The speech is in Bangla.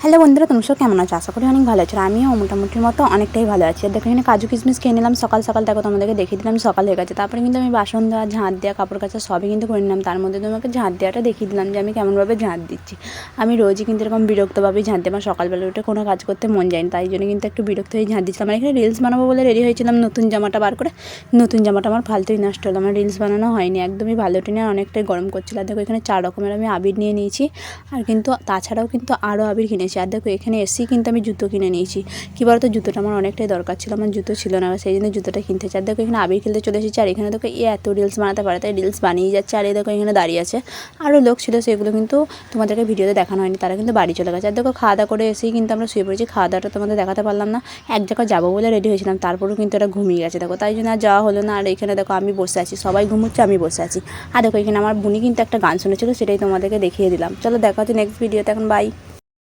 হ্যালো বন্ধুরা, তোমরা সব কেমন আছো? আশা করি অনেক ভালো আছো। আমিও মোটামুটির মতো অনেকটাই ভালো আছি। আর দেখো এখানে কাজু কিশমিশ খেয়ে নিলাম সকাল সকাল। দেখো তোমাদেরকে দেখিয়ে দিলাম সকাল হয়ে গেছে। তারপরে কিন্তু আমি বাসন দেওয়া, ঝাঁট দেওয়া, কাপড় কাচা সবই কিন্তু করে নিলাম। তার মধ্যে তোমাকে ঝাঁট দেওয়াটা দেখিয়ে দিলাম যে আমি কেমনভাবে ঝাঁট দিচ্ছি। আমি রোজই কিন্তু এরকম বিরক্তভাবেই ঝাঁট দিই। আমার সকালবেলা উঠে কোনো কাজ করতে মন যায় না, তাই জন্য কিন্তু একটু বিরক্ত হয়ে ঝাঁট দিচ্ছিলাম। আর এখানে রিলস বানাবো বলে রেডি হয়েছিলাম নতুন জামাটা বার করে। নতুন জামাটা আমার ফালতুই নষ্ট হলো। আমার রিলস বানানো হয়নি, একদমই ভালো ওঠেনি, আর অনেকটাই গরম করছিল। আর দেখো এখানে 4 রকমের আমি আবির নিয়ে নিয়েছি। আর কিন্তু তাছাড়াও কিন্তু আরও আবির কিনেছি। আর দেখো এখানে এসেই কিন্তু আমি জুতো কিনে নিয়েছি। কী বলতো, জুতোটা আমার অনেকটাই দরকার ছিল, আমার জুতো ছিল না, সেই জন্য জুতোটা কিনতে চাই। আর দেখো এখানে আবির খেলতে চলে এসেছি। আর এখানে দেখো এত রিলস বানাতে পারে, তাই রিলস বানিয়ে যাচ্ছে। আর এই দেখো এখানে দাঁড়িয়ে আছে। আরও লোক ছিল, সেগুলো কিন্তু তোমাদেরকে ভিডিওতে দেখানো হয়নি, তারা কিন্তু বাড়ি চলে গেছে। আর দেখো খাওয়া দাওয়া করে এসেই কিন্তু আমরা শুয়ে পড়েছি। খাওয়া দাওয়াটা তোমাদের দেখাতে পারলাম না, এক জায়গায় যাবো বলে রেডি হয়েছিলাম, তারপরেও কিন্তু এটা ঘুমিয়ে গেছে। দেখো তাই জন্য আর যাওয়া হলো না। আর এখানে দেখো আমি বসে আছি, সবাই ঘুমোচ্ছে, আমি বসে আছি। আর দেখো এখানে আমার বুনি কিন্তু একটা গান শুনেছিল, সেটাই তোমাদেরকে দেখিয়ে দিলাম। চলো দেখা হচ্ছে নেক্সট ভিডিওতে, এখন বাই।